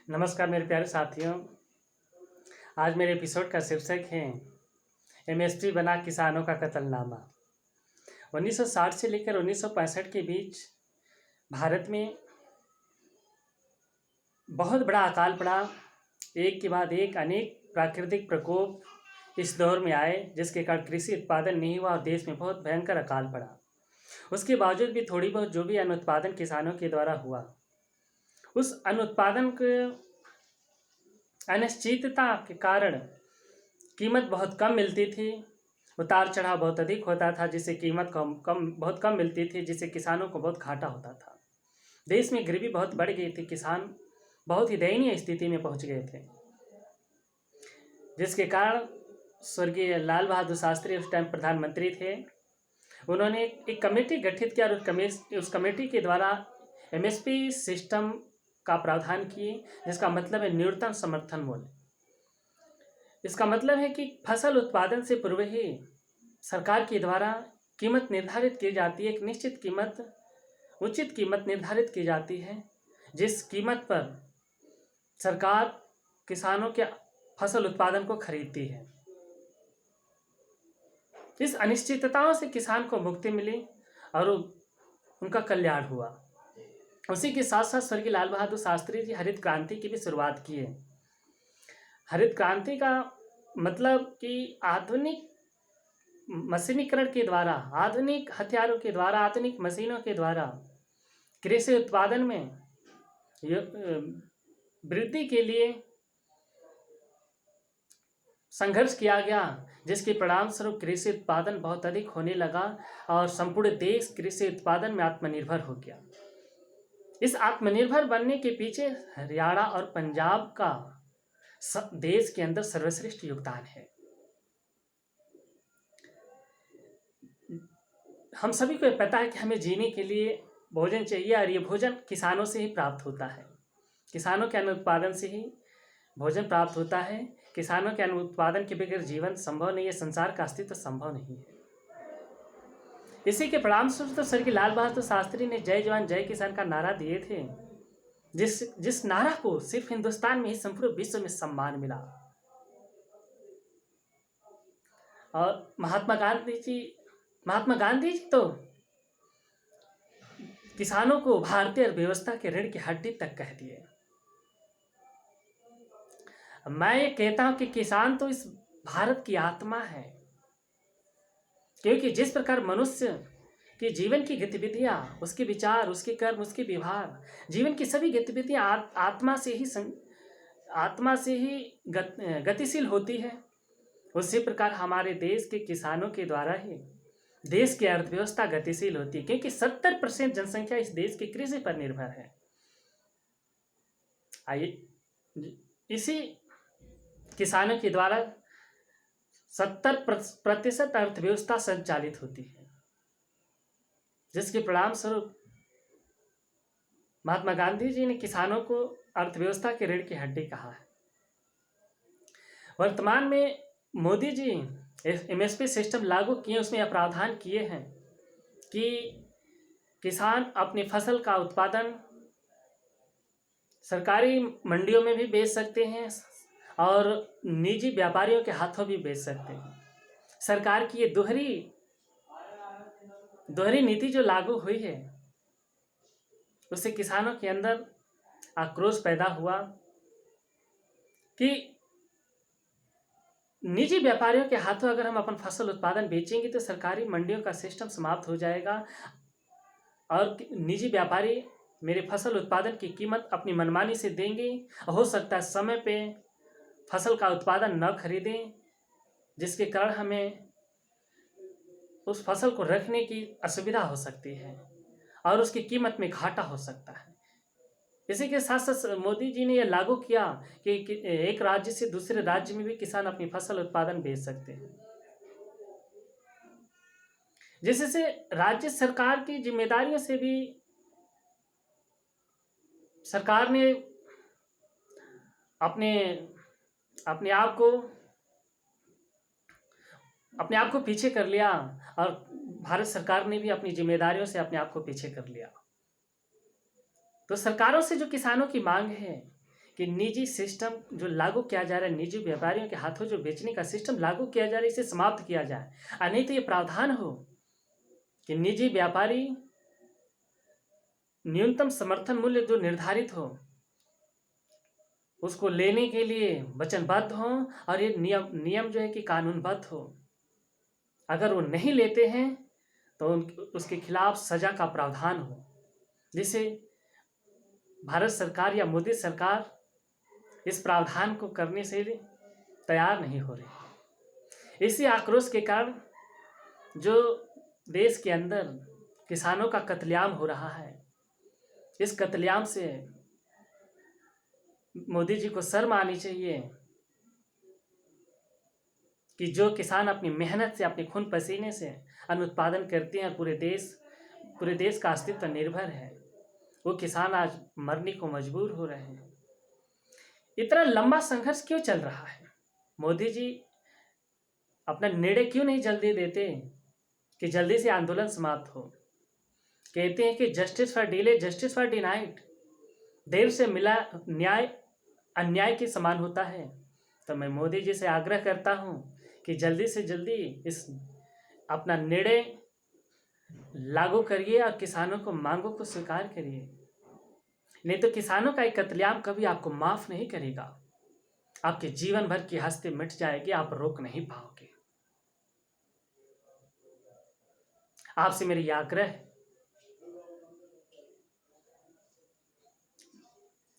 नमस्कार मेरे प्यारे साथियों। आज मेरे एपिसोड का शीर्षक है एमएसपी बना किसानों का कत्लनामा। 1960 से लेकर 1965 के बीच भारत में बहुत बड़ा अकाल पड़ा। एक के बाद एक अनेक प्राकृतिक प्रकोप इस दौर में आए, जिसके कारण कृषि उत्पादन नहीं हुआ और देश में बहुत भयंकर अकाल पड़ा। उसके बावजूद भी थोड़ी बहुत जो भी अनुत्पादन किसानों के द्वारा हुआ, उस अनुत्पादन के अनिश्चितता के कारण कीमत बहुत कम मिलती थी। उतार चढ़ाव बहुत अधिक होता था, जिससे कीमत बहुत कम मिलती थी, जिससे किसानों को बहुत घाटा होता था। देश में गरीबी बहुत बढ़ गई थी। किसान बहुत ही दयनीय स्थिति में पहुंच गए थे, जिसके कारण स्वर्गीय लाल बहादुर शास्त्री उस टाइम प्रधानमंत्री थे। उन्होंने एक कमेटी गठित किया और उस कमेटी के द्वारा एमएसपी सिस्टम का प्रावधान किए, जिसका मतलब है न्यूनतम समर्थन मूल्य। इसका मतलब है कि फसल उत्पादन से पूर्व ही सरकार के द्वारा कीमत निर्धारित की जाती है। एक निश्चित कीमत, उचित कीमत निर्धारित की जाती है, जिस कीमत पर सरकार किसानों के फसल उत्पादन को खरीदती है। इस अनिश्चितताओं से किसान को मुक्ति मिली और उनका कल्याण हुआ। उसी के साथ साथ स्वर्गीय लाल बहादुर शास्त्री जी हरित क्रांति की भी शुरुआत की है। हरित क्रांति का मतलब कि आधुनिक मशीनीकरण के द्वारा, आधुनिक हथियारों के द्वारा, आधुनिक मशीनों के द्वारा कृषि उत्पादन में वृद्धि के लिए संघर्ष किया गया, जिसके परिणाम स्वरूप कृषि उत्पादन बहुत अधिक होने लगा और संपूर्ण देश कृषि उत्पादन में आत्मनिर्भर हो गया। इस आत्मनिर्भर बनने के पीछे हरियाणा और पंजाब का देश के अंदर सर्वश्रेष्ठ योगदान है। हम सभी को पता है कि हमें जीने के लिए भोजन चाहिए और ये भोजन किसानों से ही प्राप्त होता है। किसानों के अनुत्पादन से ही भोजन प्राप्त होता है। किसानों के अनुत्पादन के बगैर जीवन संभव नहीं है, संसार का अस्तित्व संभव नहीं है। इसी के परिणाम स्वरूप तो स्वर्गीय लाल बहादुर शास्त्री ने जय जवान जय किसान का नारा दिए थे, जिस नारा को सिर्फ हिंदुस्तान में ही संपूर्ण विश्व में सम्मान मिला। और महात्मा गांधी जी तो किसानों को भारतीय अर्थव्यवस्था के रीढ़ की हड्डी तक कह दिए। मैं ये कहता हूं कि किसान तो इस भारत की आत्मा है, क्योंकि जिस प्रकार मनुष्य के जीवन की गतिविधियां, उसके विचार, उसके कर्म, उसके व्यवहार, जीवन की सभी गतिविधियां आत्मा से ही गतिशील होती है, उसी प्रकार हमारे देश के किसानों के द्वारा ही देश की अर्थव्यवस्था गतिशील होती है, क्योंकि 70% जनसंख्या इस देश की कृषि पर निर्भर है। आइए, इसी किसानों के द्वारा 70% अर्थव्यवस्था संचालित होती है, जिसके परिणाम स्वरूप महात्मा गांधी जी ने किसानों को अर्थव्यवस्था के रीढ़ की हड्डी कहा है। वर्तमान में मोदी जी एमएसपी सिस्टम लागू किए, उसमें यह प्रावधान किए हैं कि किसान अपनी फसल का उत्पादन सरकारी मंडियों में भी बेच सकते हैं और निजी व्यापारियों के हाथों भी बेच सकते हैं। सरकार की ये दोहरी नीति जो लागू हुई है, उससे किसानों के अंदर आक्रोश पैदा हुआ कि निजी व्यापारियों के हाथों अगर हम अपन फसल उत्पादन बेचेंगे तो सरकारी मंडियों का सिस्टम समाप्त हो जाएगा और निजी व्यापारी मेरे फसल उत्पादन की कीमत अपनी मनमानी से देंगे। हो सकता है समय पे फसल का उत्पादन न खरीदें, जिसके कारण हमें उस फसल को रखने की असुविधा हो सकती है और उसकी कीमत में घाटा हो सकता है। इसी के साथ साथ मोदी जी ने यह लागू किया कि एक राज्य से दूसरे राज्य में भी किसान अपनी फसल उत्पादन बेच सकते हैं, जिससे राज्य सरकार की जिम्मेदारियों से भी सरकार ने अपने आप को पीछे कर लिया और भारत सरकार ने भी अपनी जिम्मेदारियों से अपने आप को पीछे कर लिया। तो सरकारों से जो किसानों की मांग है कि निजी सिस्टम जो लागू किया जा रहा है, निजी व्यापारियों के हाथों जो बेचने का सिस्टम लागू किया जा रहा है, इसे समाप्त किया जाए। और नहीं तो ये प्रावधान हो कि निजी व्यापारी न्यूनतम समर्थन मूल्य जो निर्धारित हो उसको लेने के लिए वचनबद्ध हो, और ये नियम जो है कि कानूनबद्ध हो। अगर वो नहीं लेते हैं तो उसके खिलाफ सजा का प्रावधान हो, जिसे भारत सरकार या मोदी सरकार इस प्रावधान को करने से तैयार नहीं हो रही। इसी आक्रोश के कारण जो देश के अंदर किसानों का कत्लेआम हो रहा है, इस कत्लेआम से मोदी जी को शर्म आनी चाहिए कि जो किसान अपनी मेहनत से, अपने खून पसीने से अन्न उत्पादन करते हैं, पूरे देश का अस्तित्व निर्भर है, वो किसान आज मरने को मजबूर हो रहे हैं। इतना लंबा संघर्ष क्यों चल रहा है? मोदी जी अपना निर्णय क्यों नहीं जल्दी देते कि जल्दी से आंदोलन समाप्त हो? कहते हैं कि justice for delay, justice for denied. देर से मिला न्याय अन्याय के समान होता है। तो मैं मोदी जी से आग्रह करता हूं कि जल्दी से जल्दी इस अपना निर्णय लागू करिए और किसानों को मांगों को स्वीकार करिए। नहीं तो किसानों का एक कत्लेआम कभी आपको माफ नहीं करेगा। आपके जीवन भर की हस्ती मिट जाएगी, आप रोक नहीं पाओगे। आपसे मेरी आग्रह है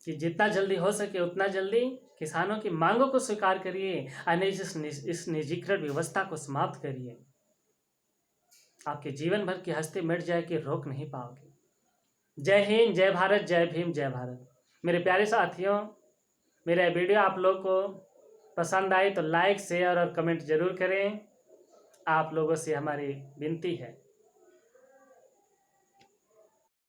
कि जितना जल्दी हो सके उतना जल्दी किसानों की मांगों को स्वीकार करिए और इस निजीकरण व्यवस्था को समाप्त करिए। आपके जीवन भर की हस्ती मिट जाए कि रोक नहीं पाओगे। जय हिंद, जय भारत, जय भीम, जय भारत। मेरे प्यारे साथियों, मेरा वीडियो आप लोग को पसंद आए तो लाइक, शेयर और कमेंट जरूर करें। आप लोगों से हमारी विनती है।